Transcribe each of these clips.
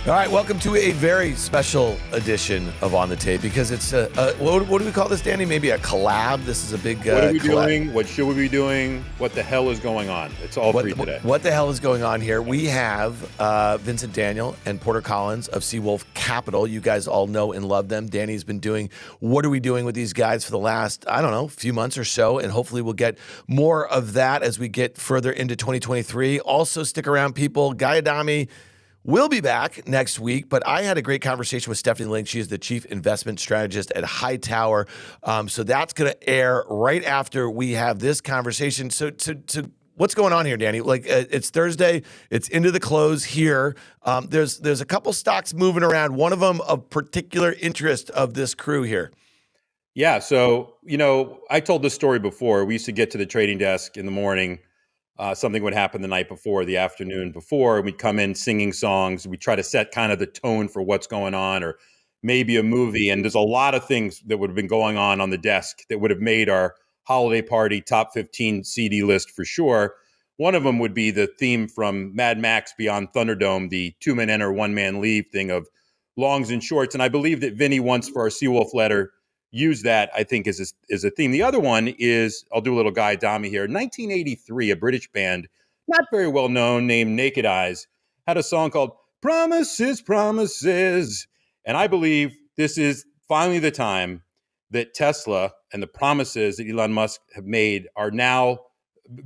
All right, welcome to a very special edition of On the Tape because it's what do we call this, Danny? Maybe a collab. This is a big What are we doing? What should we be doing? What the hell is going on? It's all three today. What the hell is going on here? We have Vincent Daniel and Porter Collins of Seawolf Capital. You guys all know and love them. Danny's been doing What Are We Doing with these guys for the last, I don't know, few months or so, and hopefully we'll get more of that as we get further into 2023. Also, stick around, people. Guy Adami will be back next week, but I had a great conversation with Stephanie Link. She is the chief investment strategist at Hightower. So that's going to air right after we have this conversation. So what's going on here, Danny? It's Thursday. It's into the close here. There's a couple stocks moving around. One of them of particular interest of this crew here. Yeah. So, I told this story before. We used to get to the trading desk in the morning. Something would happen the night before, the afternoon before, and we'd come in singing songs. We try to set kind of the tone for what's going on, or maybe a movie. And there's a lot of things that would have been going on the desk that would have made our holiday party top 15 CD list for sure. One of them would be the theme from Mad Max Beyond Thunderdome, the 2-man enter, 1-man leave thing of longs and shorts. And I believe that Vinny once for our Seawolf letter use that, I think, is a theme. The other one is, I'll do a little Guy Adami here. 1983, a British band, not very well known, named Naked Eyes, had a song called Promises, Promises. And I believe this is finally the time that Tesla and the promises that Elon Musk have made are now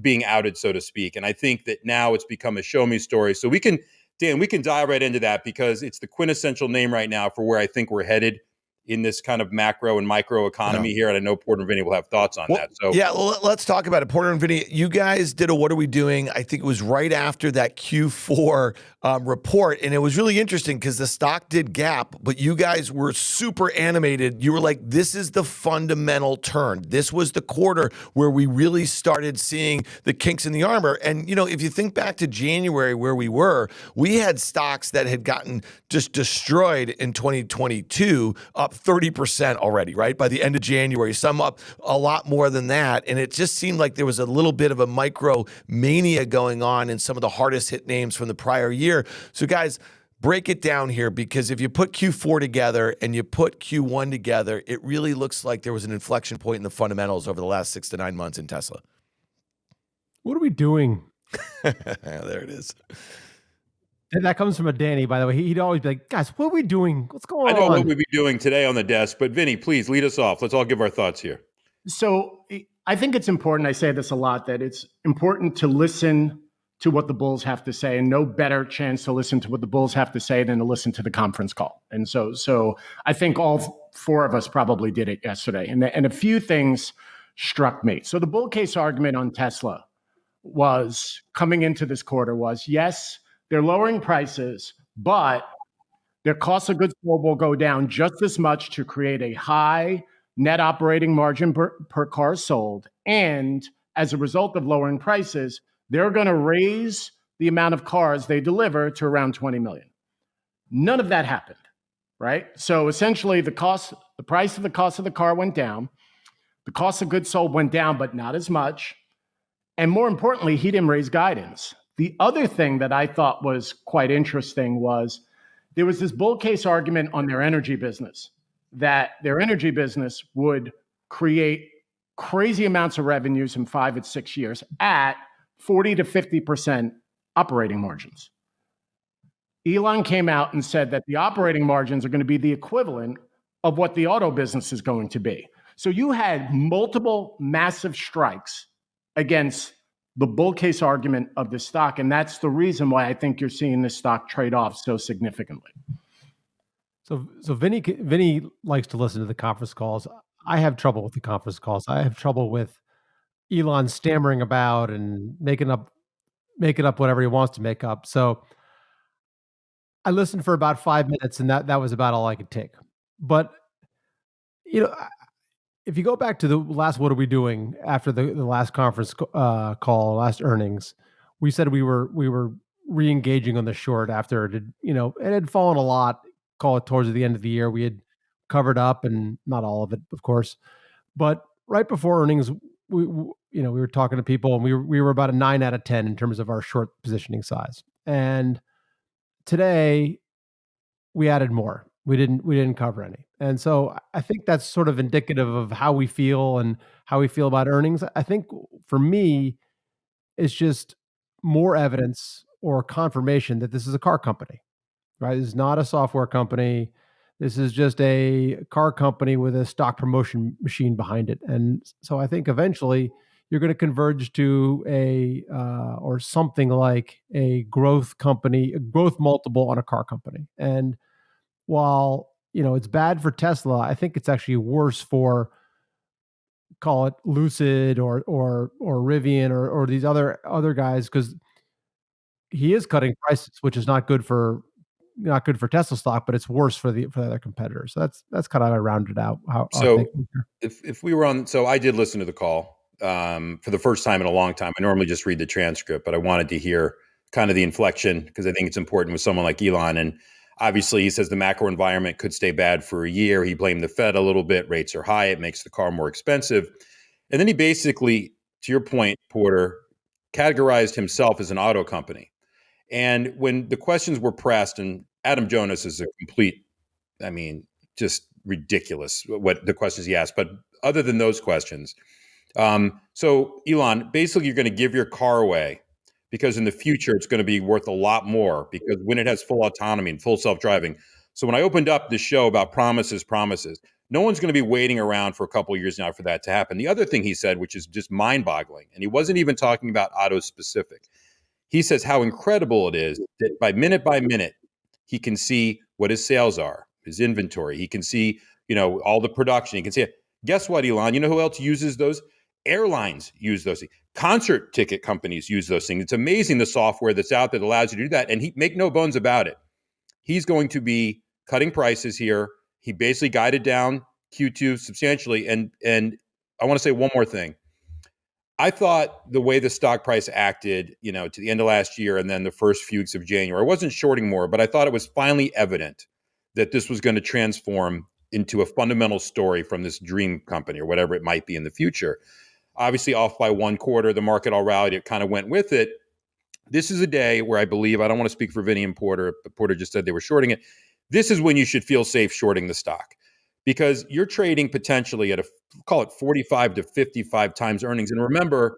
being outed, so to speak. And I think that now it's become a show me story. So we can dive right into that because it's the quintessential name right now for where I think we're headed in this kind of macro and micro economy here. And I know Porter and Vinny will have thoughts on that. So yeah, let's talk about it. Porter and Vinny, you guys did a What Are We Doing? I think it was right after that Q4 report. And it was really interesting because the stock did gap, but you guys were super animated. You were like, this is the fundamental turn. This was the quarter where we really started seeing the kinks in the armor. And, if you think back to January where we had stocks that had gotten just destroyed in 2022, up 30% already, right? By the end of January, some up a lot more than that. And it just seemed like there was a little bit of a micro mania going on in some of the hardest hit names from the prior year. So guys, break it down here, because if you put Q4 together and you put Q1 together, it really looks like there was an inflection point in the fundamentals over the last 6 to 9 months in Tesla. What are we doing? There it is. And that comes from a Danny, by the way. He'd always be like, guys, what are we doing? What's going on? I know what we'd be doing today on the desk, but Vinny, please lead us off. Let's all give our thoughts here. So I think it's important, I say this a lot, that it's important to listen to what the Bulls have to say, and no better chance to listen to what the Bulls have to say than to listen to the conference call. And so I think all four of us probably did it yesterday. And a few things struck me. So the bull case argument on Tesla was, coming into this quarter, was, yes, they're lowering prices, but their cost of goods sold will go down just as much to create a high net operating margin per car sold. And as a result of lowering prices, they're going to raise the amount of cars they deliver to around 20 million. None of that happened, right? So essentially the price of the car went down. The cost of goods sold went down, but not as much. And more importantly, he didn't raise guidance. The other thing that I thought was quite interesting was there was this bull case argument on their energy business, that their energy business would create crazy amounts of revenues in 5 and 6 years at 40 to 50% operating margins. Elon came out and said that the operating margins are going to be the equivalent of what the auto business is going to be. So you had multiple massive strikes against the bull case argument of this stock. And that's the reason why I think you're seeing this stock trade off so significantly. So Vinny likes to listen to the conference calls. I have trouble with the conference calls. I have trouble with Elon stammering about and making up whatever he wants to make up. So I listened for about 5 minutes, and that was about all I could take. But if you go back to the last What Are We Doing after the last conference call, last earnings, we said we were re-engaging on the short after it had fallen a lot, call it towards the end of the year. We had covered up, and not all of it, of course. But right before earnings, we were talking to people, and we were about a 9 out of 10 in terms of our short positioning size. And today, we added more. We didn't cover any. And so I think that's sort of indicative of how we feel and how we feel about earnings. I think for me, it's just more evidence or confirmation that this is a car company, right? This is not a software company. This is just a car company with a stock promotion machine behind it. And so I think eventually you're going to converge to a or something like a growth company, a growth multiple on a car company. And while it's bad for Tesla, I think it's actually worse for, call it Lucid or Rivian or these other guys, because he is cutting prices, which is not good for Tesla stock, but it's worse for the other competitors. So that's kind of how I rounded out how our So thinking here. if we were on, so I did listen to the call for the first time in a long time. I normally just read the transcript, but I wanted to hear kind of the inflection because I think it's important with someone like Elon. And obviously, he says the macro environment could stay bad for a year. He blamed the Fed a little bit. Rates are high. It makes the car more expensive. And then he basically, to your point, Porter, categorized himself as an auto company. And when the questions were pressed, and Adam Jonas is a complete, I mean, just ridiculous what the questions he asked. But other than those questions, so Elon, basically you're going to give your car away because in the future it's going to be worth a lot more because when it has full autonomy and full self-driving. So when I opened up the show about promises, no one's going to be waiting around for a couple of years now for that to happen. The other thing he said, which is just mind-boggling, and he wasn't even talking about auto specific. He says how incredible it is that by minute, he can see what his sales are, his inventory. He can see, all the production. He can see it. Guess what, Elon? You know who else uses those? Airlines use those things. Concert ticket companies use those things. It's amazing the software that's out there that allows you to do that. And he make no bones about it. He's going to be cutting prices here. He basically guided down Q2 substantially. And I want to say one more thing. I thought the way the stock price acted, to the end of last year and then the first few weeks of January, I wasn't shorting more, but I thought it was finally evident that this was going to transform into a fundamental story from this dream company or whatever it might be in the future. Obviously, off by one quarter, the market all rallied. It kind of went with it. This is a day where I believe, I don't want to speak for Vinny and Porter, but Porter just said they were shorting it. This is when you should feel safe shorting the stock because you're trading potentially at call it 45 to 55 times earnings. And remember,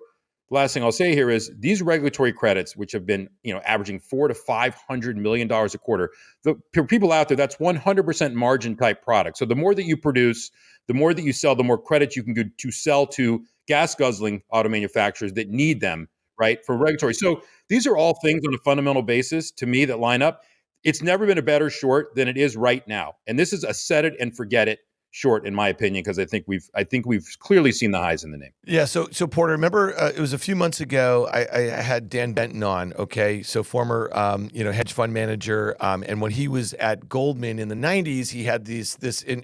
the last thing I'll say here is these regulatory credits, which have been, averaging $400 to $500 million a quarter. For people out there, that's 100% margin type product. So the more that you produce, the more that you sell, the more credits you can go to sell to gas guzzling auto manufacturers that need them, right, for regulatory. So these are all things on a fundamental basis to me that line up. It's never been a better short than it is right now. And this is a set it and forget it short, in my opinion, because I think we've clearly seen the highs in the name. Yeah. So Porter, remember it was a few months ago. I had Dan Benton on. Okay, so former hedge fund manager, and when he was at Goldman in the '90s, he had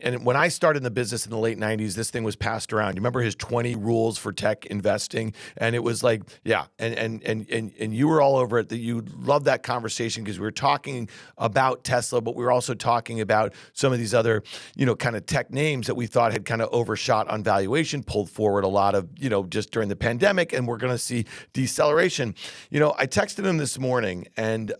and when I started in the business in the late '90s, this thing was passed around. You remember his 20 rules for tech investing, and it was like, yeah, and you were all over it. That you loved that conversation because we were talking about Tesla, but we were also talking about some of these other kind of tech names that we thought had kind of overshot on valuation, pulled forward a lot of, just during the pandemic, and we're going to see deceleration. I texted him this morning, and,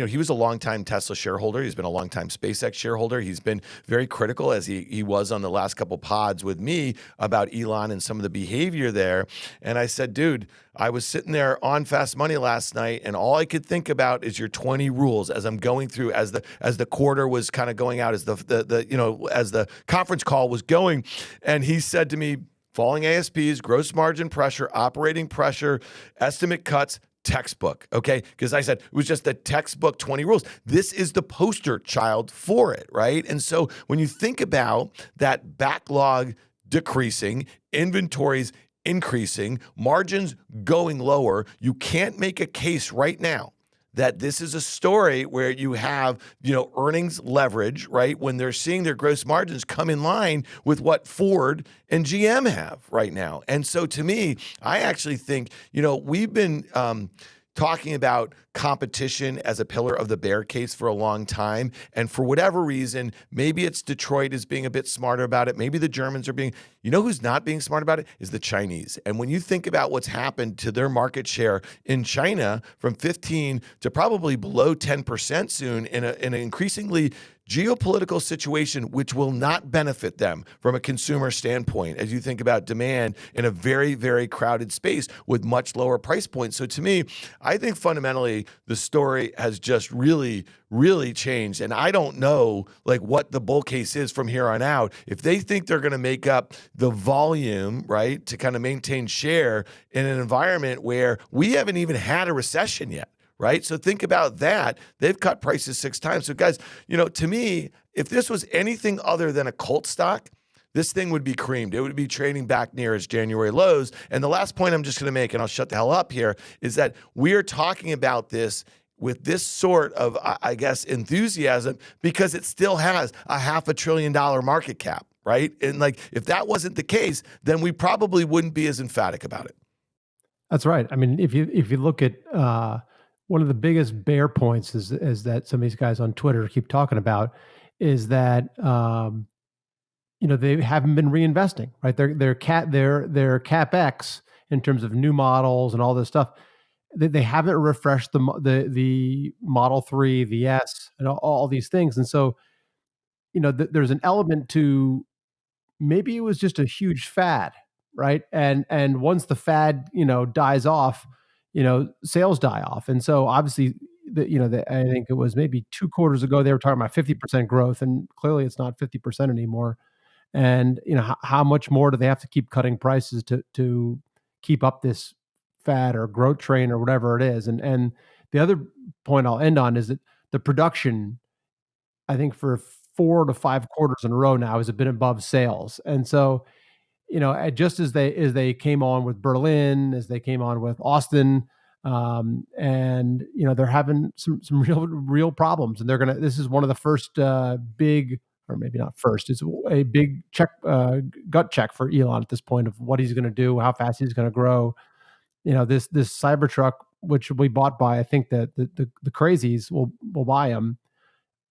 he was a longtime Tesla shareholder. He's been a longtime SpaceX shareholder. He's been very critical, as he was on the last couple pods with me, about Elon and some of the behavior there. And I said, dude, I was sitting there on Fast Money last night, and all I could think about is your 20 rules as I'm going through, as the quarter was kind of going out, as the conference call was going. And he said to me, falling ASPs, gross margin pressure, operating pressure, estimate cuts, textbook. Okay. Because I said it was just the textbook 20 rules. This is the poster child for it. Right. And so when you think about that backlog decreasing, inventories increasing, margins going lower, you can't make a case right now that this is a story where you have, earnings leverage, right? When they're seeing their gross margins come in line with what Ford and GM have right now. And so to me, I actually think, we've been talking about competition as a pillar of the bear case for a long time. And for whatever reason, maybe it's Detroit is being a bit smarter about it. Maybe the Germans are being, who's not being smart about it is the Chinese. And when you think about what's happened to their market share in China from 15 to probably below 10% soon in an increasingly geopolitical situation, which will not benefit them from a consumer standpoint as you think about demand in a very, very crowded space with much lower price points. So to me, I think fundamentally the story has just really, really changed. And I don't know what the bull case is from here on out. If they think they're going to make up the volume, right, to kind of maintain share in an environment where we haven't even had a recession yet. Right. So think about that. They've cut prices 6 times. So guys, to me, if this was anything other than a cult stock, this thing would be creamed. It would be trading back near its January lows. And the last point I'm just going to make, and I'll shut the hell up here, is that we are talking about this with this sort of, I guess, enthusiasm because it still has a $500 billion market cap. Right. And if that wasn't the case, then we probably wouldn't be as emphatic about it. That's right. I mean, if you look at one of the biggest bear points is that some of these guys on Twitter keep talking about is that they haven't been reinvesting, right? Their CapEx in terms of new models and all this stuff, they haven't refreshed the Model 3, the S, and all these things. And so, there's an element to maybe it was just a huge fad, right? And once the fad, dies off, sales die off. And so obviously, I think it was maybe 2 quarters ago, they were talking about 50% growth, and clearly it's not 50% anymore. And, how much more do they have to keep cutting prices to keep up this fad or growth train or whatever it is? And the other point I'll end on is that the production, I think for 4 to 5 quarters in a row now, has been above sales. And so, just as they came on with Berlin, as they came on with Austin, and they're having some real problems, and this is one of the first big, or maybe not first, it's a big gut check for Elon at this point of what he's going to do, how fast he's going to grow. This Cybertruck, which will be bought by, I think that the crazies will buy him.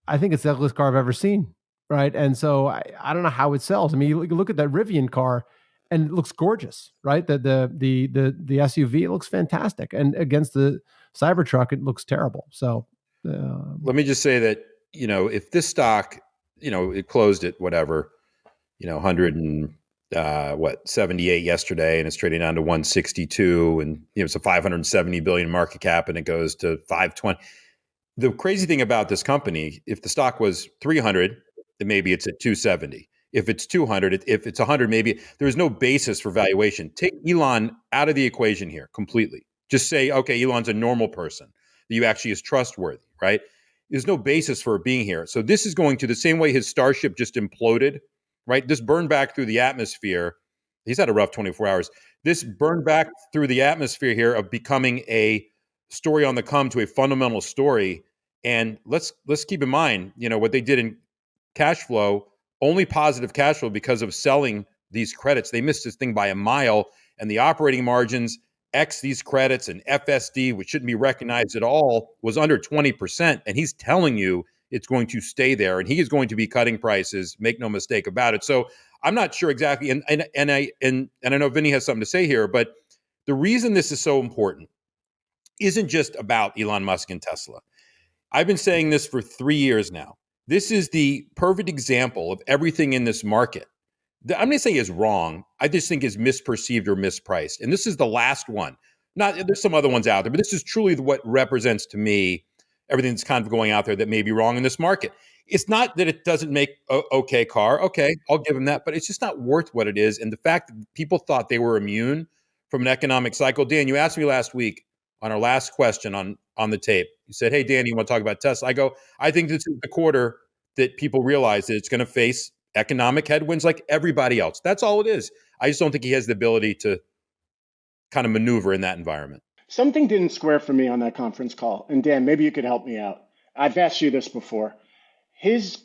I think it's the ugliest car I've ever seen. Right. And so I don't know how it sells. I mean, you look at that Rivian car and it looks gorgeous, right? The SUV, it looks fantastic. And against the Cybertruck, it looks terrible. So let me just say that, if this stock, it closed at whatever, 78 yesterday, and it's trading down to 162, and it's a 570 billion market cap, and it goes to 520. The crazy thing about this company, if the stock was 300, then maybe it's at 270. If it's 200, if it's 100, maybe there's no basis for valuation. Take Elon out of the equation here completely. Just say, okay, Elon's a normal person that you actually is trustworthy, right? There's no basis for it being here. So this is going to the same way his Starship just imploded, right? This burned back through the atmosphere. He's had a rough 24 hours. This burned back through the atmosphere here of becoming a story on the come to a fundamental story. And let's keep in mind, what they did in cash flow, only positive cash flow because of selling these credits. They missed this thing by a mile, and the operating margins, X these credits and FSD, which shouldn't be recognized at all, was under 20%. And he's telling you it's going to stay there, and he is going to be cutting prices. Make no mistake about it. So I'm not sure exactly, and I know Vinny has something to say here, but the reason this is so important isn't just about Elon Musk and Tesla. I've been saying this for 3 years now. This is the perfect example of everything in this market. I'm going to say is wrong. I just think is misperceived or mispriced. And this is the last one. There's some other ones out there, but this is truly what represents to me everything that's kind of going out there that may be wrong in this market. It's not that it doesn't make a okay car. Okay, I'll give them that, but it's just not worth what it is. And the fact that people thought they were immune from an economic cycle. Dan, you asked me last week on our last question on the tape. You said, hey, Dan, you want to talk about Tesla? I go, I think this is the quarter that people realize that it's going to face economic headwinds like everybody else. That's all it is. I just don't think he has the ability to kind of maneuver in that environment. Something didn't square for me on that conference call. And Dan, maybe you could help me out. I've asked you this before. His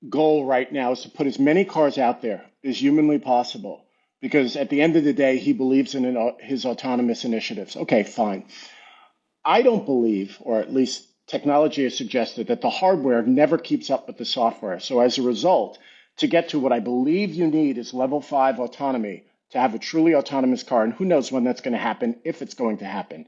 goal right now is to put as many cars out there as humanly possible, because at the end of the day, he believes in his autonomous initiatives. Okay, fine. I don't believe, or at least technology has suggested, that the hardware never keeps up with the software. So as a result, to get to what I believe you need is level 5 autonomy to have a truly autonomous car. And who knows when that's going to happen, if it's going to happen.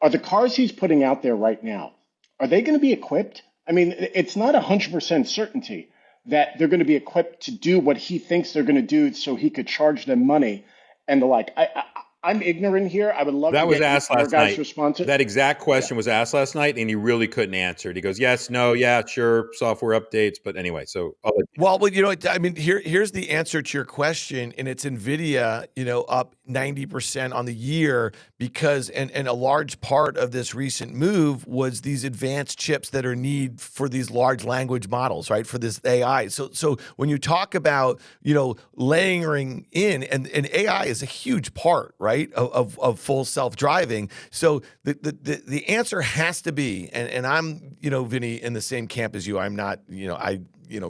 Are the cars he's putting out there right now, are they going to be equipped? I mean, it's not 100% certainty that they're going to be equipped to do what he thinks they're going to do so he could charge them money and the like. I'm ignorant here. I would love That to was get asked your last guys' night. response. That exact question was asked last night, and he really couldn't answer it. He goes, yes, no, yeah, sure, software updates. But anyway, so I'll let you. Well, you know, I mean, here's the answer to your question, and it's NVIDIA, you know, up 90% on the year because, and a large part of this recent move was these advanced chips that are needed for these large language models, right? For this AI. So when you talk about, you know, layering in, and AI is a huge part, right, of full self-driving. So the answer has to be, and I'm, you know, Vinny, in the same camp as you. I'm not, you know, I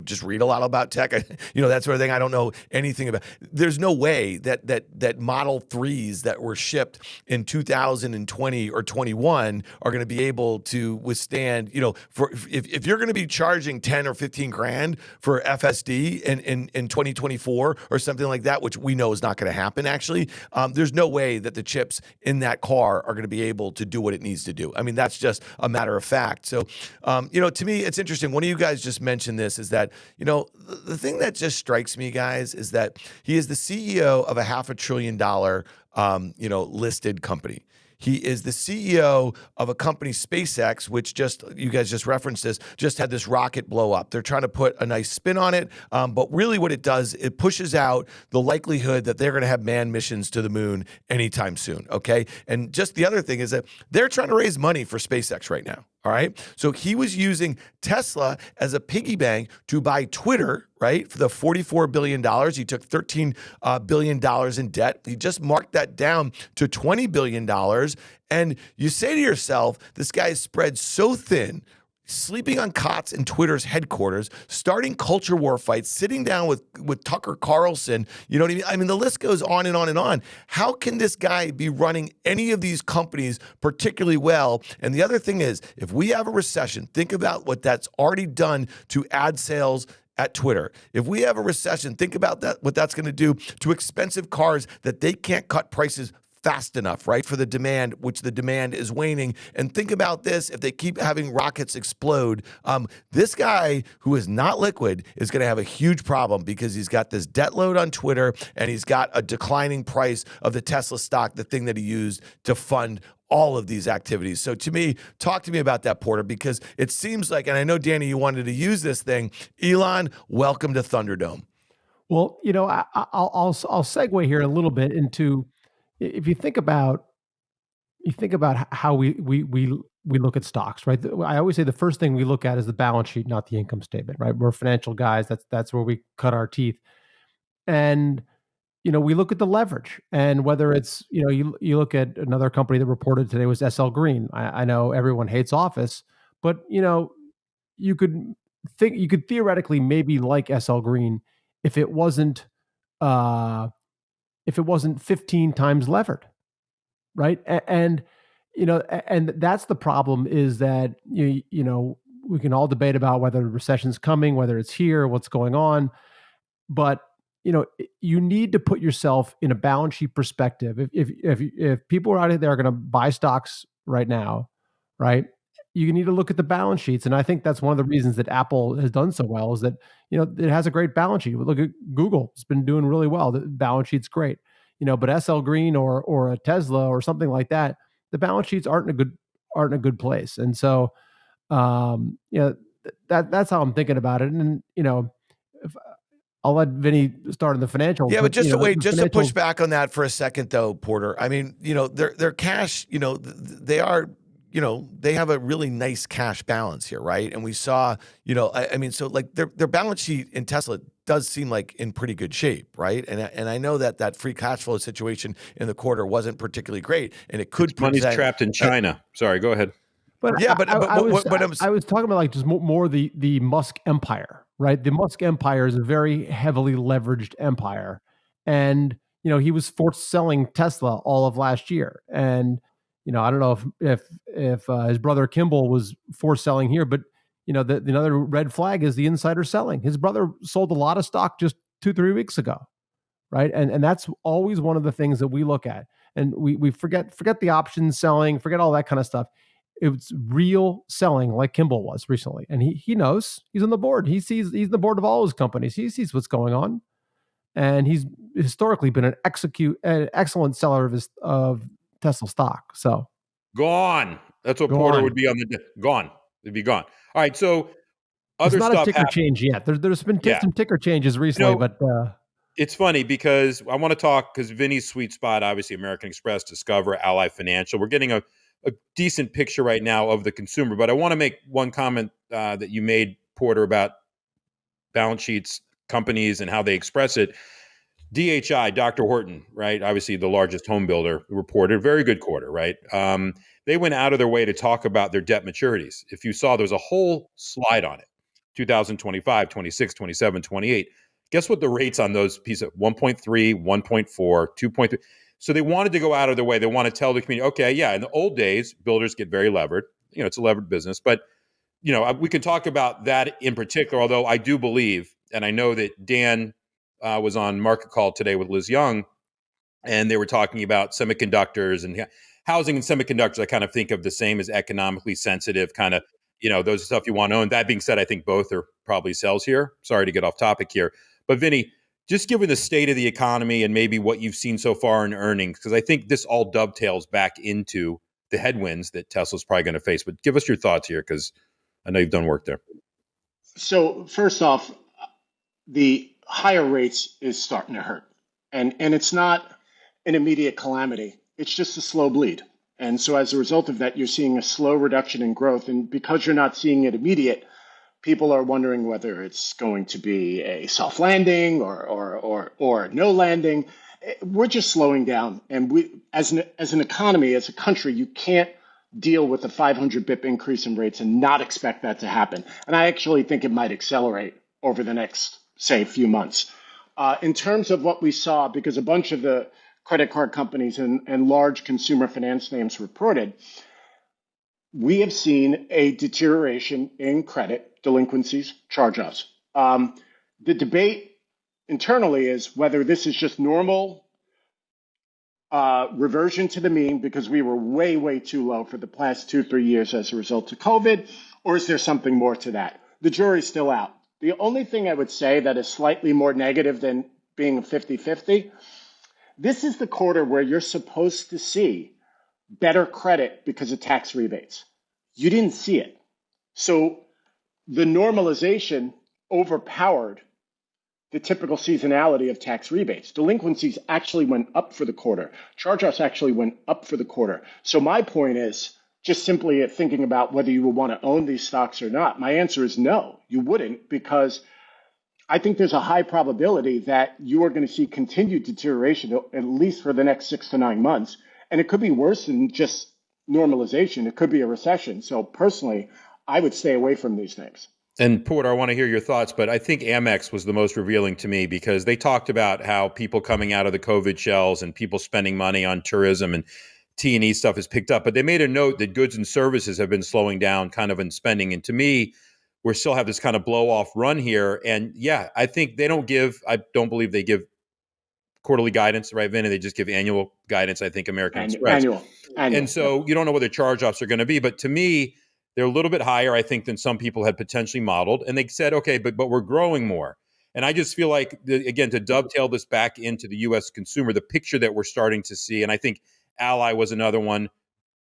just read a lot about tech. That sort of thing. I don't know anything about. There's no way that Model 3s that were shipped in 2020 or 21 are going to be able to withstand, for if you're going to be charging 10 or 15 grand for FSD in 2024 or something like that, which we know is not going to happen actually, there's no way that the chips in that car are going to be able to do what it needs to do. I mean, that's just a matter of fact. So, to me, it's interesting. One of you guys just mentioned this, is that, the thing that just strikes me, guys, is that he is the CEO of a $500 billion, listed company. He is the CEO of a company, SpaceX, which you guys just referenced this, just had this rocket blow up. They're trying to put a nice spin on it, but really what it does, it pushes out the likelihood that they're going to have manned missions to the moon anytime soon, okay? And just the other thing is that they're trying to raise money for SpaceX right now. All right. So he was using Tesla as a piggy bank to buy Twitter, right? For the $44 billion. He took $13 billion in debt. He just marked that down to $20 billion. And you say to yourself, this guy is spread so thin, sleeping on cots in Twitter's headquarters, starting culture war fights, sitting down with Tucker Carlson. You know what I mean? I mean, the list goes on and on and on. How can this guy be running any of these companies particularly well? And the other thing is, if we have a recession, think about what that's already done to ad sales at Twitter. If we have a recession, think about what that's going to do to expensive cars that they can't cut prices fast enough, right, for the demand, which the demand is waning. And think about this, if they keep having rockets explode, this guy who is not liquid is going to have a huge problem because he's got this debt load on Twitter and he's got a declining price of the Tesla stock, the thing that he used to fund all of these activities. So to me, talk to me about that, Porter, because it seems like, and I know, Danny, you wanted to use this thing. Elon, welcome to Thunderdome. Well, I'll segue here a little bit into, if you think about how we look at stocks, right? I always say the first thing we look at is the balance sheet, not the income statement, right? We're financial guys. That's where we cut our teeth. And we look at the leverage, and whether it's you look at another company that reported today was SL Green. I know everyone hates office, but you could theoretically maybe like SL Green if it wasn't 15 times levered, right? And that's the problem, is that we can all debate about whether the recession's coming, whether it's here, what's going on, but you need to put yourself in a balance sheet perspective. If people are out there are going to buy stocks right now, right, you need to look at the balance sheets. And I think that's one of the reasons that Apple has done so well, is that it has a great balance sheet. Look at Google; it's been doing really well. The balance sheet's great, but SL Green or a Tesla or something like that, the balance sheets aren't in a good place. And so that's how I'm thinking about it. And if I'll let Vinny start in the financial. Yeah, but just to push back on that for a second, though, Porter. I mean, their cash, they are, they have a really nice cash balance here, right? And we saw, so like their balance sheet in Tesla does seem like in pretty good shape, right? And I know that free cash flow situation in the quarter wasn't particularly great, and it could money's trapped in China. Sorry, go ahead. But yeah, I was talking about like just more the Musk empire, right? The Musk empire is a very heavily leveraged empire, and he was forced selling Tesla all of last year, and I don't know if his brother Kimball was forced selling here, but the another red flag is the insider selling. His brother sold a lot of stock just 2-3 weeks ago, right? And that's always one of the things that we look at, and we forget the option selling, forget all that kind of stuff. It's real selling, like Kimball was recently, and he knows, he's on the board. He's the board of all his companies. He sees what's going on, and he's historically been an excellent seller of Tesla stock. So Gone. That's what Porter would be on the gone. It'd be gone. All right. So other it's not stuff a ticker happened. change yet. There's been some ticker changes recently, but it's funny because I want to talk, because Vinny's sweet spot, obviously American Express, Discover, Ally Financial. We're getting a decent picture right now of the consumer, but I want to make one comment that you made, Porter, about balance sheets, companies, and how they express it. DHI, Dr. Horton, right? Obviously the largest home builder, reported a very good quarter, right? They went out of their way to talk about their debt maturities. If you saw, there was a whole slide on it. 2025, 26, 27, 28. Guess what the rates on those pieces? 1.3, 1.4, 2.3. So they wanted to go out of their way. They want to tell the community, okay, yeah, in the old days, builders get very levered. It's a levered business. But, we can talk about that in particular, although I do believe, and I know that Dan was on Market Call today with Liz Young, and they were talking about semiconductors and housing and semiconductors. I kind of think of the same as economically sensitive, kind of, those are stuff you want to own. That being said, I think both are probably sells here. Sorry to get off topic here. But Vinny, just given the state of the economy and maybe what you've seen so far in earnings, because I think this all dovetails back into the headwinds that Tesla's probably going to face. But give us your thoughts here, because I know you've done work there. So first off, the higher rates is starting to hurt. And it's not an immediate calamity. It's just a slow bleed. And so as a result of that, you're seeing a slow reduction in growth. And because you're not seeing it immediate, people are wondering whether it's going to be a soft landing or no landing. We're just slowing down. And we, as an economy, as a country, you can't deal with a 500 bip increase in rates and not expect that to happen. And I actually think it might accelerate over the next, say, few months. In terms of what we saw, because a bunch of the credit card companies and large consumer finance names reported, we have seen a deterioration in credit, delinquencies, charge-offs. The debate internally is whether this is just normal reversion to the mean, because we were way, way too low for the past 2-3 years as a result of COVID, or is there something more to that? The jury's still out. The only thing I would say that is slightly more negative than being a 50-50, this is the quarter where you're supposed to see better credit because of tax rebates. You didn't see it. So the normalization overpowered the typical seasonality of tax rebates. Delinquencies actually went up for the quarter. Charge-offs actually went up for the quarter. So my point is, just simply at thinking about whether you would want to own these stocks or not, my answer is no, you wouldn't, because I think there's a high probability that you are going to see continued deterioration, at least for the next 6 to 9 months. And it could be worse than just normalization. It could be a recession. So personally, I would stay away from these things. And Porter, I want to hear your thoughts, but I think Amex was the most revealing to me, because they talked about how people coming out of the COVID shells and people spending money on tourism and T&E stuff has picked up. But they made a note that goods and services have been slowing down kind of in spending. And to me, we still have this kind of blow off run here. And yeah, I think I don't believe they give quarterly guidance, right, Vin? They just give annual guidance, I think, American Express. Annual. And so you don't know what their charge-offs are going to be. But to me, they're a little bit higher, I think, than some people had potentially modeled. And they said, okay, but we're growing more. And I just feel like, again, to dovetail this back into the U.S. consumer, the picture that we're starting to see, and I think Ally was another one,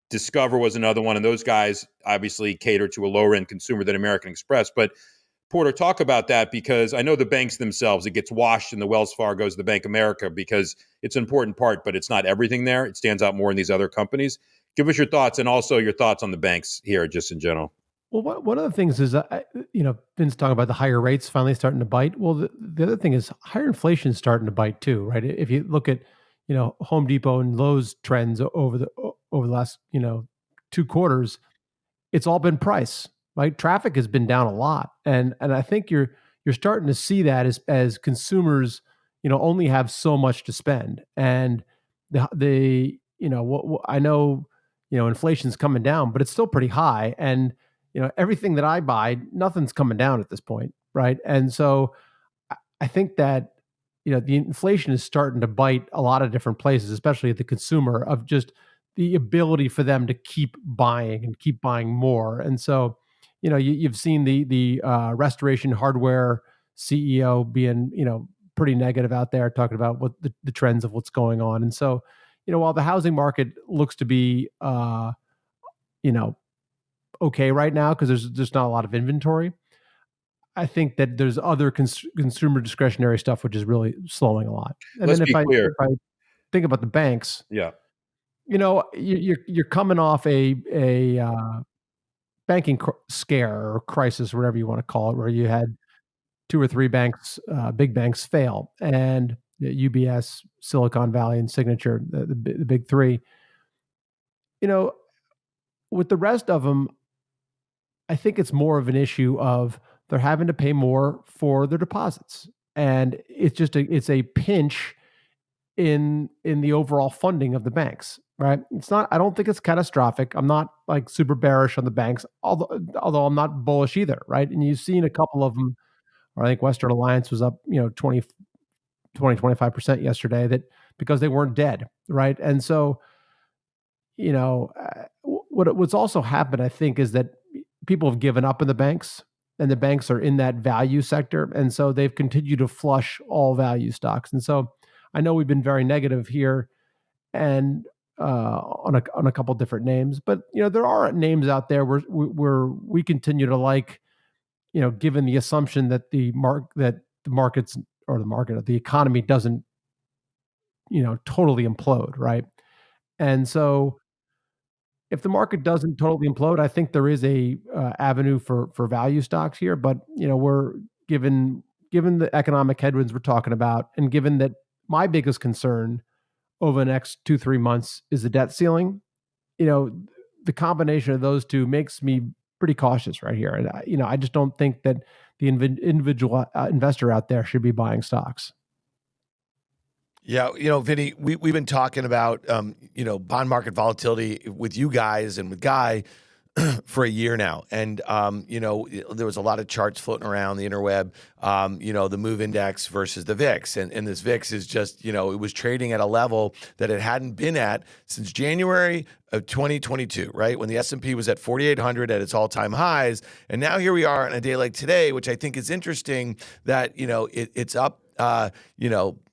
Discover was another one, and those guys obviously cater to a lower-end consumer than American Express. But Porter, talk about that, because I know the banks themselves, it gets washed in the Wells Fargo's, the Bank of America, because it's an important part, but it's not everything there. It stands out more in these other companies. Give us your thoughts, and also your thoughts on the banks here, just in general. Well, one of the things is, Vince talking about the higher rates finally starting to bite. Well, the other thing is higher inflation is starting to bite too, right? If you look at, Home Depot and Lowe's trends over the last, 2 quarters, it's all been price, right? Traffic has been down a lot, and I think you're starting to see that as consumers, only have so much to spend, and I know, inflation's coming down, but it's still pretty high. And, everything that I buy, nothing's coming down at this point. Right. And so I think that, the inflation is starting to bite a lot of different places, especially at the consumer, of just the ability for them to keep buying and keep buying more. And so, you've seen the Restoration Hardware CEO being, pretty negative out there, talking about what the trends of what's going on. And so, while the housing market looks to be, okay right now because there's just not a lot of inventory, I think that there's other consumer discretionary stuff which is really slowing a lot. And Let's then be clear. if I think about the banks, Yeah. you're coming off a banking scare or crisis, whatever you want to call it, where you had two or three banks, big banks, fail, and UBS, Silicon Valley, and Signature, the big three. With the rest of them, I think it's more of an issue of they're having to pay more for their deposits, and it's a pinch in the overall funding of the banks. Right? It's not. I don't think it's catastrophic. I'm not like super bearish on the banks, although I'm not bullish either. Right? And you've seen a couple of them. Or I think Western Alliance was up, 25% yesterday. That because they weren't dead. Right? And so what's also happened, I think, is that people have given up in the banks, and the banks are in that value sector, and so they've continued to flush all value stocks. And so I know we've been very negative here, and on a couple different names, but there are names out there where we continue to like, given the assumption that the markets or the economy doesn't totally implode, right? And so if the market doesn't totally implode, I think there is a avenue for value stocks here. But we're given the economic headwinds we're talking about, and given that my biggest concern over the next 2-3 months is the debt ceiling, the combination of those two makes me pretty cautious right here. And I just don't think that the individual investor out there should be buying stocks. Yeah, Vinny, we've been talking about bond market volatility with you guys and with Guy for a year now, and there was a lot of charts floating around the interweb. The MOVE index versus the VIX, and this VIX is just it was trading at a level that it hadn't been at since January of 2022, right? When the S&P was at 4,800 at its all-time highs, and now here we are on a day like today, which I think is interesting that it's up.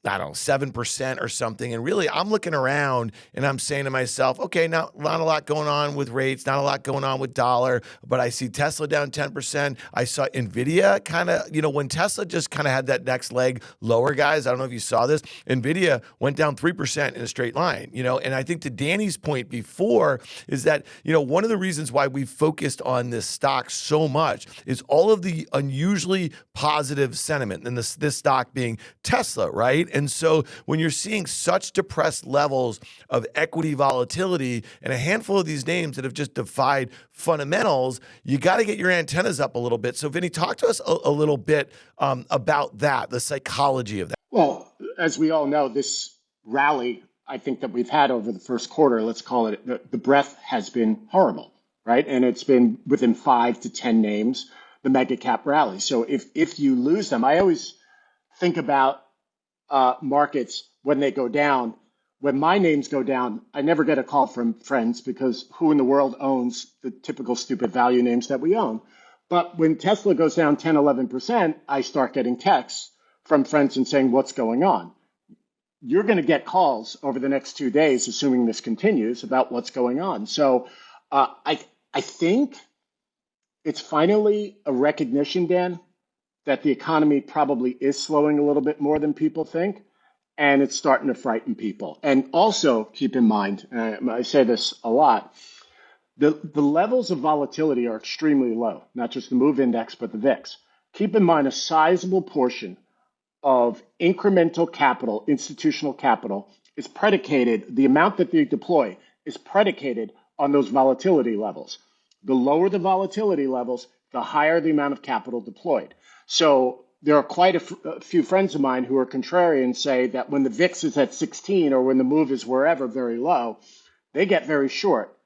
I don't know, 7% or something. And really, I'm looking around and I'm saying to myself, okay, now not a lot going on with rates, not a lot going on with dollar, but I see Tesla down 10%. I saw Nvidia kind of, when Tesla just kind of had that next leg lower, guys, I don't know if you saw this, Nvidia went down 3% in a straight line, and I think to Danny's point before is that, one of the reasons why we focused on this stock so much is all of the unusually positive sentiment, and this stock being Tesla, right? And so when you're seeing such depressed levels of equity volatility and a handful of these names that have just defied fundamentals, you got to get your antennas up a little bit. So Vinny, talk to us a little bit about that, the psychology of that. Well, as we all know, this rally, I think that we've had over the first quarter, let's call it, the breadth has been horrible, right? And it's been within 5 to 10 names, the mega cap rally. So if you lose them, I always think about markets when they go down. When my names go down, I never get a call from friends because who in the world owns the typical stupid value names that we own? But when Tesla goes down 10, 11%, I start getting texts from friends and saying, what's going on? You're going to get calls over the next 2 days, assuming this continues, about what's going on. So I think it's finally a recognition, Dan, that the economy probably is slowing a little bit more than people think, and it's starting to frighten people. And also keep in mind, I say this a lot, the levels of volatility are extremely low, not just the MOVE index, but the VIX. Keep in mind a sizable portion of incremental capital, institutional capital, is predicated, the amount that they deploy is predicated on those volatility levels. The lower the volatility levels, the higher the amount of capital deployed. So there are quite a few friends of mine who are contrarian, say that when the VIX is at 16 or when the MOVE is wherever very low, they get very short.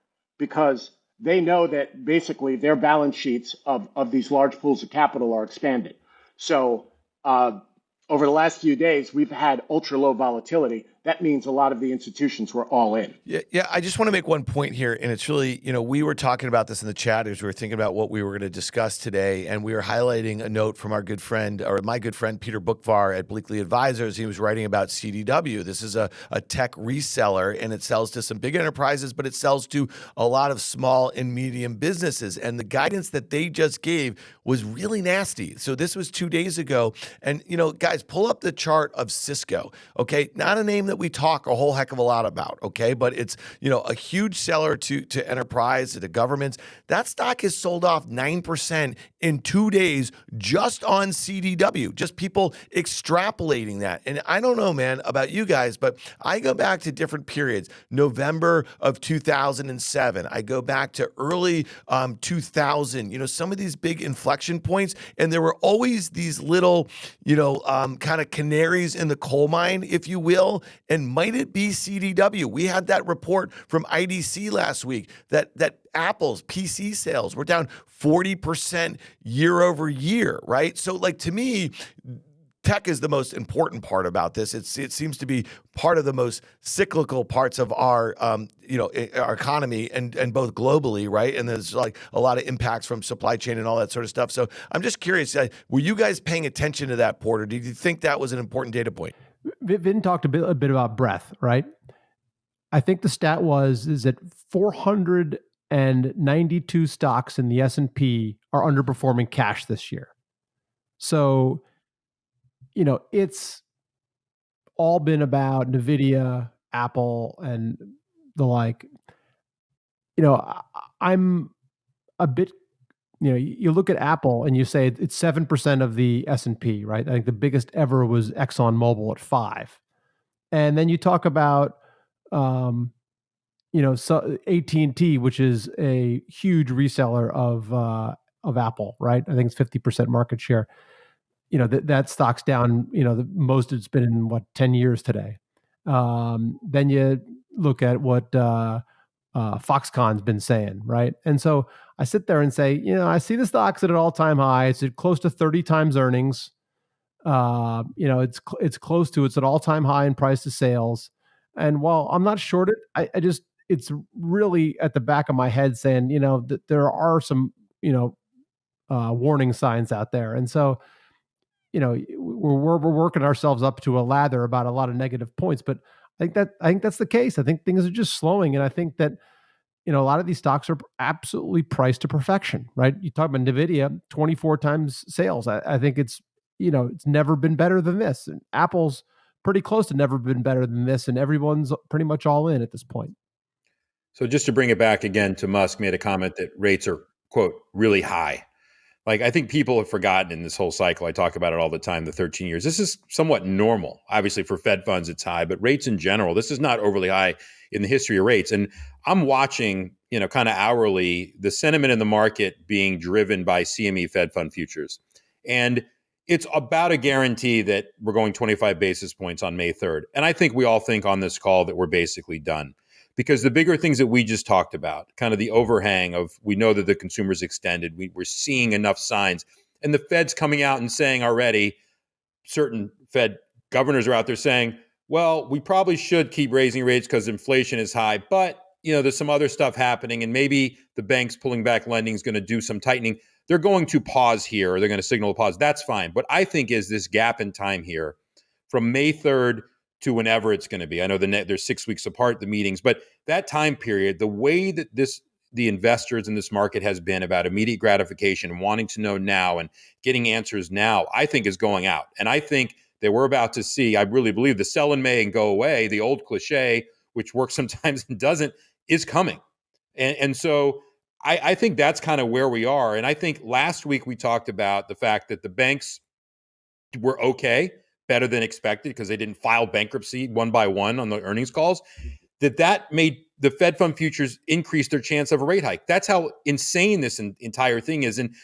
because they know that basically their balance sheets of these large pools of capital are expanded. So over the last few days, we've had ultra low volatility. That means a lot of the institutions were all in. Yeah. I just want to make one point here, and it's really, we were talking about this in the chat as we were thinking about what we were going to discuss today, and we were highlighting a note from our good friend, or my good friend Peter Bookvar at Bleakley Advisors. He was writing about CDW. This is a tech reseller, and it sells to some big enterprises, but it sells to a lot of small and medium businesses. And the guidance that they just gave was really nasty. So this was 2 days ago, and guys, pull up the chart of Cisco. Okay, not a name that we talk a whole heck of a lot about. Okay, but it's a huge seller to enterprise, to governments. That stock has sold off 9% in 2 days just on CDW. Just people extrapolating that. And I don't know, man, about you guys, but I go back to different periods. November of 2007. I go back to early 2000. Some of these big inflection points, and there were always these little, kind of canaries in the coal mine, if you will. And might it be CDW? We had that report from IDC last week that Apple's PC sales were down 40% year over year, right? So, to me, tech is the most important part about this. It seems to be part of the most cyclical parts of our, our economy and both globally, right? And there's a lot of impacts from supply chain and all that sort of stuff. So I'm just curious, were you guys paying attention to that, Porter? Did you think that was an important data point? Vin talked a bit about breadth, right? I think the stat is that 492 stocks in the S&P are underperforming cash this year. So, it's all been about NVIDIA, Apple, and the like. I'm a bit, you look at Apple and you say it's 7% of the S&P, right? I think the biggest ever was ExxonMobil at 5%. And then you talk about, so AT&T, which is a huge reseller of Apple, right? I think it's 50% market share. That stock's down, the most it's been in 10 years today. Then you look at what Foxconn's been saying, right? And so I sit there and say, I see the stocks at an all-time high. It's at close to 30 times earnings. It's close to, it's an all-time high in price to sales. And while I'm not short it, I just, it's really at the back of my head saying, that there are some, warning signs out there. And so, we're working ourselves up to a lather about a lot of negative points, but I think that's the case. I think things are just slowing, and I think that a lot of these stocks are absolutely priced to perfection, right? You talk about NVIDIA, 24 times sales. I think it's it's never been better than this, and Apple's pretty close to never been better than this, and everyone's pretty much all in at this point. So just to bring it back again to Musk made a comment that rates are, quote, really high. I think people have forgotten in this whole cycle, I talk about it all the time, the 13 years. This is somewhat normal. Obviously, for Fed funds, it's high, but rates in general, this is not overly high in the history of rates. And I'm watching, kind of hourly, the sentiment in the market being driven by CME Fed fund futures. And it's about a guarantee that we're going 25 basis points on May 3rd. And I think we all think on this call that we're basically done. Because the bigger things that we just talked about, kind of the overhang of, we know that the consumer's extended, we're seeing enough signs. And the Fed's coming out and saying already, certain Fed governors are out there saying, well, we probably should keep raising rates because inflation is high, but there's some other stuff happening, and maybe the banks pulling back lending is going to do some tightening. They're going to pause here, or they're going to signal a pause. That's fine. What I think is this gap in time here from May 3rd to whenever it's going to be. I know there's 6 weeks apart, the meetings, but that time period, the way that the investors in this market has been about immediate gratification and wanting to know now and getting answers now, I think is going out. And I think that we're about to see, I really believe, the sell in May and go away, the old cliche, which works sometimes and doesn't, is coming. And so I think that's kind of where we are. And I think last week we talked about the fact that the banks were okay, better than expected, because they didn't file bankruptcy one by one on the earnings calls, that made the Fed fund futures increase their chance of a rate hike. That's how insane this entire thing is. And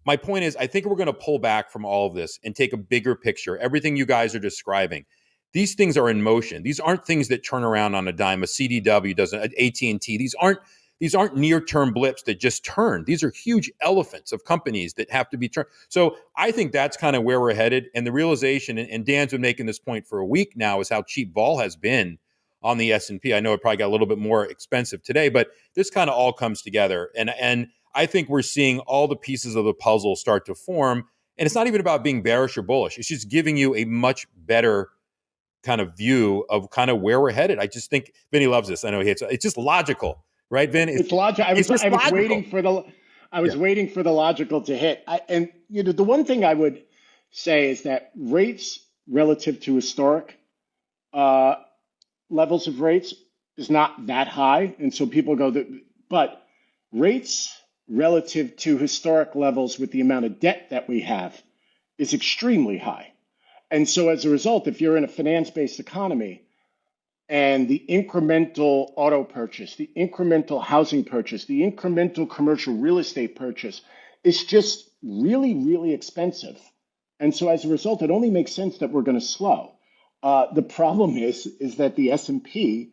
my point is, I think we're going to pull back from all of this and take a bigger picture. Everything you guys are describing, these things are in motion. These aren't things that turn around on a dime. A CDW doesn't, an AT&T. These aren't these aren't near-term blips that just turn. These are huge elephants of companies that have to be turned. So I think that's kind of where we're headed. And the realization, and Dan's been making this point for a week now, is how cheap vol has been on the S&P. I know it probably got a little bit more expensive today, but this kind of all comes together. And I think we're seeing all the pieces of the puzzle start to form. And it's not even about being bearish or bullish. It's just giving you a much better kind of view of kind of where we're headed. I just think Vinny loves this. I know he hates it. It's just logical, right, Vin? It's logical. I was waiting for the logical to hit. And the one thing I would say is that rates relative to historic levels of rates is not that high, and so people go but rates relative to historic levels with the amount of debt that we have is extremely high. And so as a result, if you're in a finance-based economy and the incremental auto purchase, the incremental housing purchase, the incremental commercial real estate purchase is just really, really expensive. And so as a result, it only makes sense that we're going to slow. The problem is that the S&P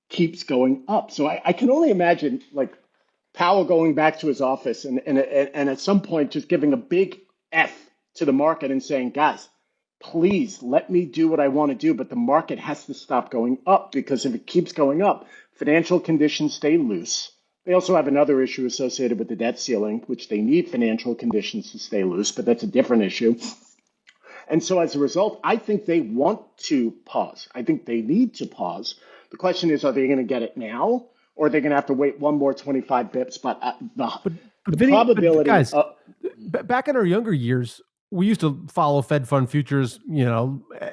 keeps going up. So I can only imagine like Powell going back to his office and at some point just giving a big F to the market and saying, guys, please let me do what I want to do, but the market has to stop going up, because if it keeps going up, financial conditions stay loose. They also have another issue associated with the debt ceiling, which they need financial conditions to stay loose, but that's a different issue. And so as a result, I think they want to pause. I think they need to pause. The question is, are they going to get it now, or are they going to have to wait one more 25 bips? But the probability... Guys, back in our younger years, we used to follow Fed fund futures,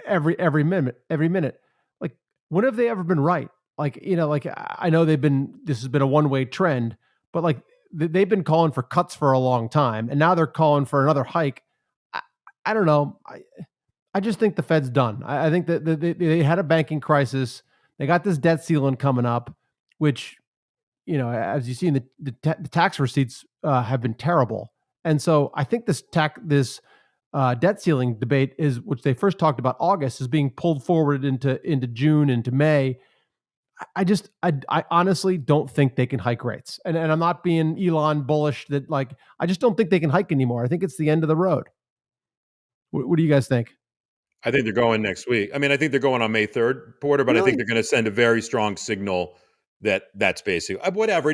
every minute. Like, when have they ever been right? Like, I know this has been a one-way trend, but like they've been calling for cuts for a long time, and now they're calling for another hike. I don't know. I just think the Fed's done. I think that they had a banking crisis. They got this debt ceiling coming up, which, as you see in the tax receipts have been terrible. And so I think this debt ceiling debate which they first talked about August, is being pulled forward into June, into May. I honestly don't think they can hike rates. And I'm not being Elon bullish that I just don't think they can hike anymore. I think it's the end of the road. What do you guys think? I think they're going next week. I mean, I think they're going on May 3rd, Porter, but really? I think they're going to send a very strong signal that's basically whatever.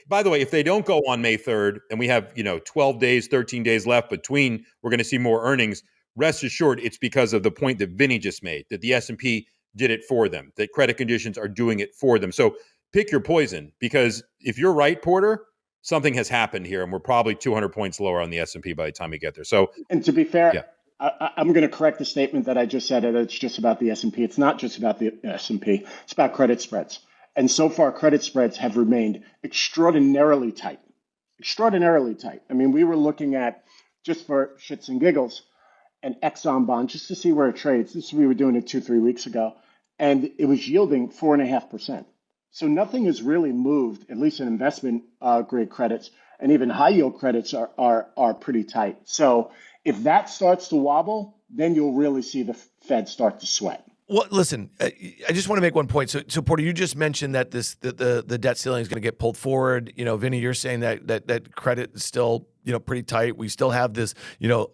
By the way, if they don't go on May 3rd and we have 12 days, 13 days left between, we're going to see more earnings. Rest assured, it's because of the point that Vinny just made, that the S&P did it for them, that credit conditions are doing it for them. So pick your poison, because if you're right, Porter, something has happened here, and we're probably 200 points lower on the S&P by the time we get there. So, and to be fair, yeah. I'm going to correct the statement that I just said, that it's just about the S&P. It's not just about the S&P. It's about credit spreads. And so far, credit spreads have remained extraordinarily tight. Extraordinarily tight. I mean, we were looking at, just for shits and giggles, an Exxon bond, just to see where it trades. We were doing it 2-3 weeks ago, and it was yielding 4.5%. So nothing has really moved, at least in investment grade credits, and even high yield credits are pretty tight. So if that starts to wobble, then you'll really see the Fed start to sweat. Well, listen, I just want to make one point. So Porter, you just mentioned that the debt ceiling is going to get pulled forward. Vinny, you're saying that credit is still pretty tight. We still have this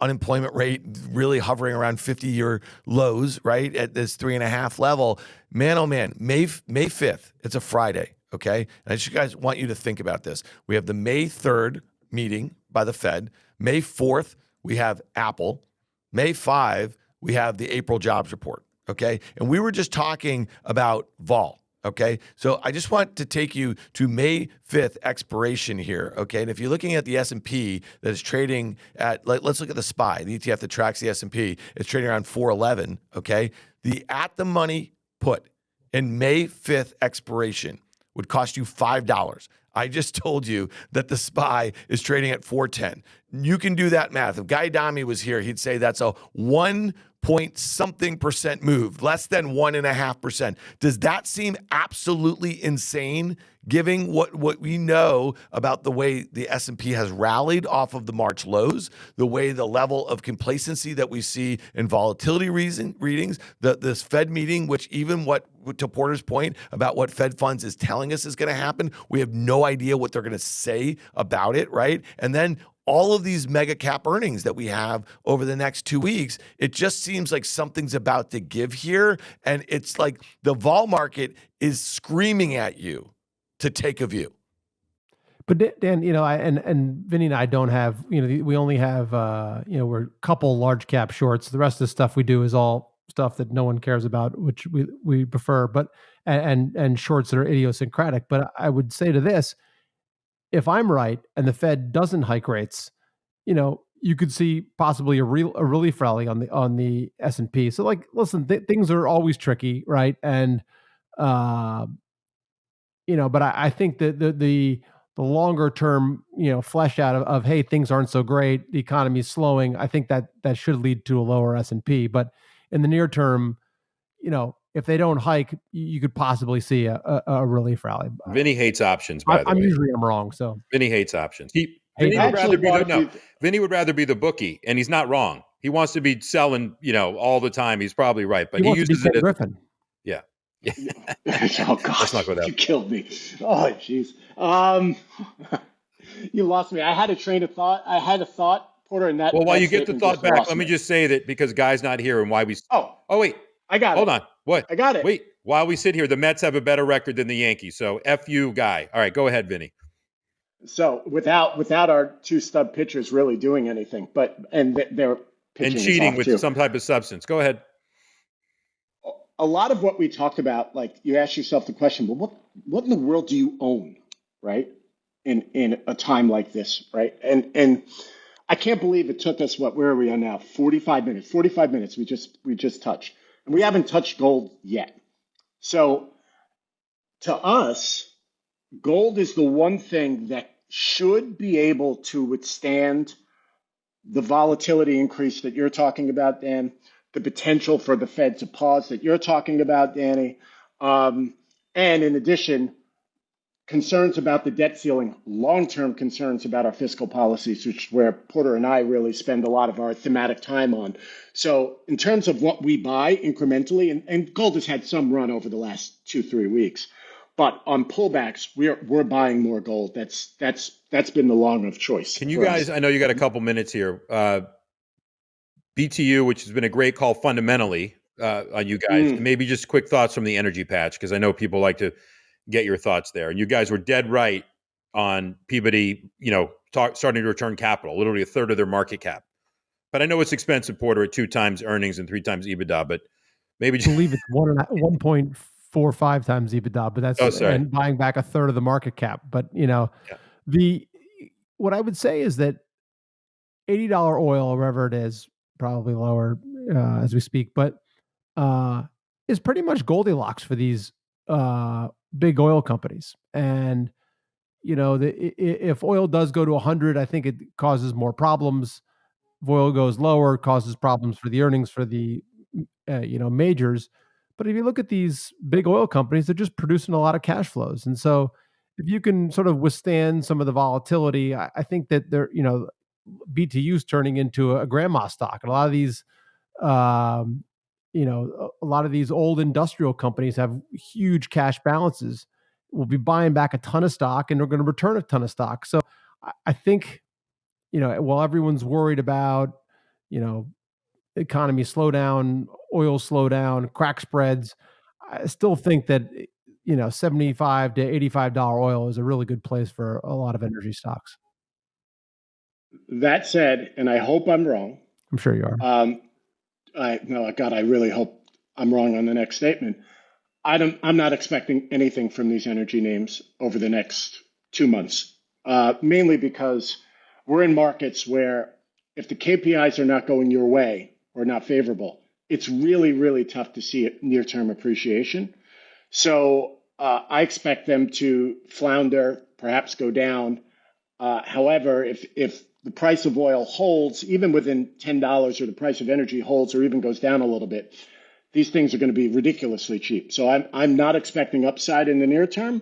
unemployment rate really hovering around 50-year lows, right, at this 3.5 level. Man, oh man, May 5th. It's a Friday, okay. And I just guys want you to think about this. We have the May 3rd meeting by the Fed. May 4th, we have Apple. May 5, we have the April jobs report. Okay. And we were just talking about vol. Okay. So I just want to take you to May 5th expiration here. Okay. And if you're looking at the S&P that is trading at, let's look at the SPY, the ETF that tracks the S&P. It's trading around 411. Okay. The at the money put in May 5th expiration would cost you $5. I just told you that the SPY is trading at 410. You can do that math. If Guy Adami was here, he'd say that's a 1.something% move, less than 1.5%. Does that seem absolutely insane Giving what we know about the way the S&P has rallied off of the March lows, the way the level of complacency that we see in volatility readings, this Fed meeting, which even to Porter's point about what Fed funds is telling us is going to happen, we have no idea what they're going to say about it, right? And then all of these mega cap earnings that we have over the next 2 weeks, it just seems like something's about to give here. And it's like the vol market is screaming at you to take a view. But Dan, and Vinny and I don't have, we only have, we're a couple large cap shorts. The rest of the stuff we do is all stuff that no one cares about, which we prefer, but, and shorts that are idiosyncratic. But I would say to this, if I'm right and the Fed doesn't hike rates, you could see possibly a relief rally on the S&P. So listen, things are always tricky, right? And but I think that the longer term, flesh out of hey, things aren't so great, the economy is slowing. I think that should lead to a lower S&P. But in the near term, if they don't hike, you could possibly see a relief rally. Vinny hates options, by the way. Usually I'm wrong. So Vinny hates options. Vinny would rather be the bookie, and he's not wrong. He wants to be selling, all the time. He's probably right, but he uses it as Griffin. Yeah. Oh God! Let's not go there. You killed me. Oh jeez. You lost me. I had a train of thought. I had a thought, Porter, and that. Well, while that you get the statement thought just back, lost let me just say that because Guy's not here and why we. Oh wait. I got Hold it. on. What? I got it. Wait. While we sit here, the Mets have a better record than the Yankees. So F you, Guy. All right, go ahead, Vinny. So without our two stud pitchers really doing anything, they're pitching And cheating off with too. some type of substance. Go ahead. A lot of what we talked about, like you ask yourself the question, well, what in the world do you own, right? In a time like this, right? And I can't believe it took us where are we on now? 45 minutes. 45 minutes we just touched. And we haven't touched gold yet. So to us, gold is the one thing that should be able to withstand the volatility increase that you're talking about, Dan, the potential for the Fed to pause that you're talking about, Danny, and in addition, concerns about the debt ceiling, long-term concerns about our fiscal policies, which is where Porter and I really spend a lot of our thematic time on. So in terms of what we buy incrementally, and gold has had some run over the last 2-3 weeks, but on pullbacks, we're buying more gold. That's been the long of choice. Can you guys, I know you got a couple minutes here, BTU, which has been a great call fundamentally on you guys, and maybe just quick thoughts from the energy patch, because I know people like to get your thoughts there. And you guys were dead right on Peabody, starting to return capital, literally a third of their market cap. But I know it's expensive, Porter, at 2 times earnings and 3 times EBITDA, but maybe just... I believe it's 1.45 times EBITDA, but that's and buying back a third of the market cap. But, what I would say is that $80 oil, or wherever it is, probably lower as we speak, but is pretty much Goldilocks for these big oil companies. And, if oil does go to 100, I think it causes more problems. If oil goes lower, it causes problems for the earnings for the, majors. But if you look at these big oil companies, they're just producing a lot of cash flows. And so if you can sort of withstand some of the volatility, I think that they're, BTU's turning into a grandma stock. And a lot of these, a lot of these old industrial companies have huge cash balances. We'll be buying back a ton of stock and they're going to return a ton of stock. So I think, while everyone's worried about, economy slowdown, oil slowdown, crack spreads, I still think that, $75 to $85 oil is a really good place for a lot of energy stocks. That said, and I hope I'm wrong. I'm sure you are. I really hope I'm wrong on the next statement. I'm not expecting anything from these energy names over the next 2 months, mainly because we're in markets where if the KPIs are not going your way or not favorable, it's really, really tough to see near-term appreciation. So I expect them to flounder, perhaps go down. However, if the price of oil holds, even within $10, or the price of energy holds or even goes down a little bit, these things are going to be ridiculously cheap. So I'm not expecting upside in the near term,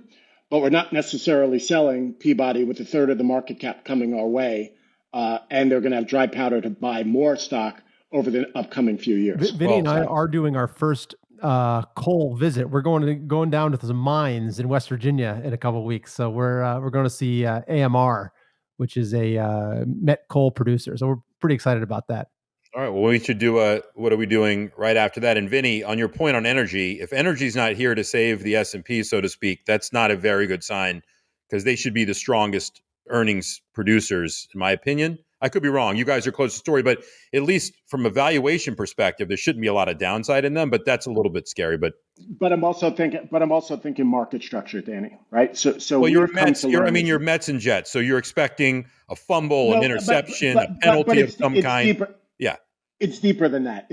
but we're not necessarily selling Peabody with a third of the market cap coming our way. And they're going to have dry powder to buy more stock over the upcoming few years. Vinny and I are doing our first coal visit. We're going down to some mines in West Virginia in a couple of weeks. So we're going to see AMR, which is a met coal producer. So we're pretty excited about that. All right. Well, we should do what are we doing right after that? And Vinny, on your point on energy, if energy's not here to save the S&P, so to speak, that's not a very good sign, because they should be the strongest earnings producers, in my opinion. I could be wrong. You guys are close to the story, but at least from a valuation perspective, there shouldn't be a lot of downside in them, but that's a little bit scary. But I'm also thinking market structure, Danny, right? So well, you're Mets. You're Mets and Jets, so you're expecting a fumble, an interception, a penalty of some kind. Deeper. Yeah. It's deeper than that.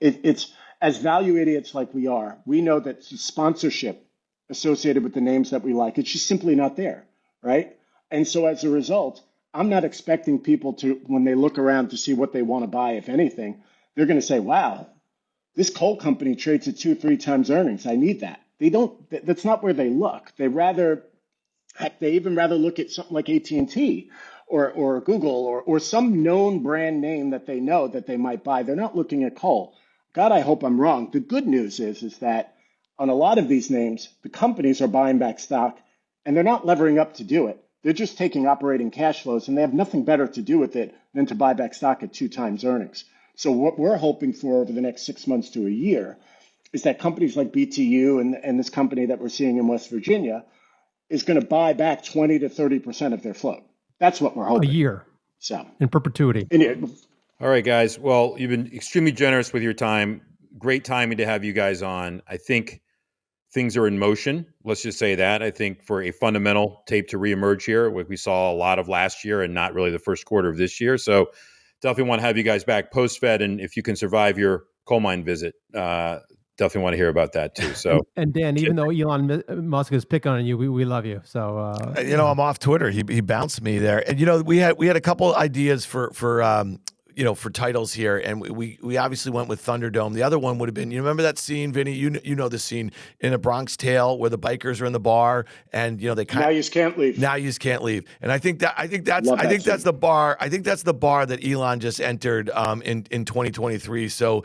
It's as value idiots like we are. We know that the sponsorship associated with the names that we like, it's just simply not there, right? And so as a result, I'm not expecting people to, when they look around to see what they want to buy, if anything, they're going to say, wow, this coal company trades at 2-3 times earnings. I need that. They don't, that's not where they look. They even rather look at something like AT&T or Google or some known brand name that they know that they might buy. They're not looking at coal. God, I hope I'm wrong. The good news is that on a lot of these names, the companies are buying back stock and they're not levering up to do it. They're just taking operating cash flows and they have nothing better to do with it than to buy back stock at 2 times earnings. So what we're hoping for over the next 6 months to a year is that companies like BTU and this company that we're seeing in West Virginia is going to buy back 20 to 30% of their float. That's what we're hoping. A year. So in perpetuity. All right, guys. Well, you've been extremely generous with your time. Great timing to have you guys on. I think things are in motion. Let's just say that. I think for a fundamental tape to reemerge here, what we saw a lot of last year and not really the first quarter of this year. So definitely want to have you guys back post-Fed. And if you can survive your coal mine visit, definitely want to hear about that too. So, and Dan, even though Elon Musk is picking on you, we love you. So, I'm off Twitter. He bounced me there, and we had a couple ideas for titles here, and we obviously went with Thunderdome. The other one would have been, you remember that scene, Vinny? You know the scene in A Bronx Tale where the bikers are in the bar, and they kind of now you can't leave. Now you can't leave, and I think that's the bar. I think that's the bar that Elon just entered in 2023. So,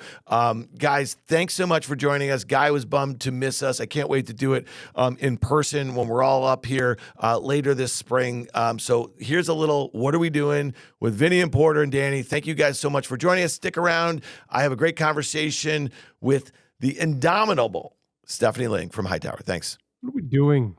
guys, thanks so much for joining us. Guy was bummed to miss us. I can't wait to do it in person when we're all up here later this spring. So here's a little what are we doing with Vinny and Porter and Danny. Thank you guys so much for joining us. Stick around. I have a great conversation with the indomitable Stephanie Ling from Hightower. Thanks. What are we doing?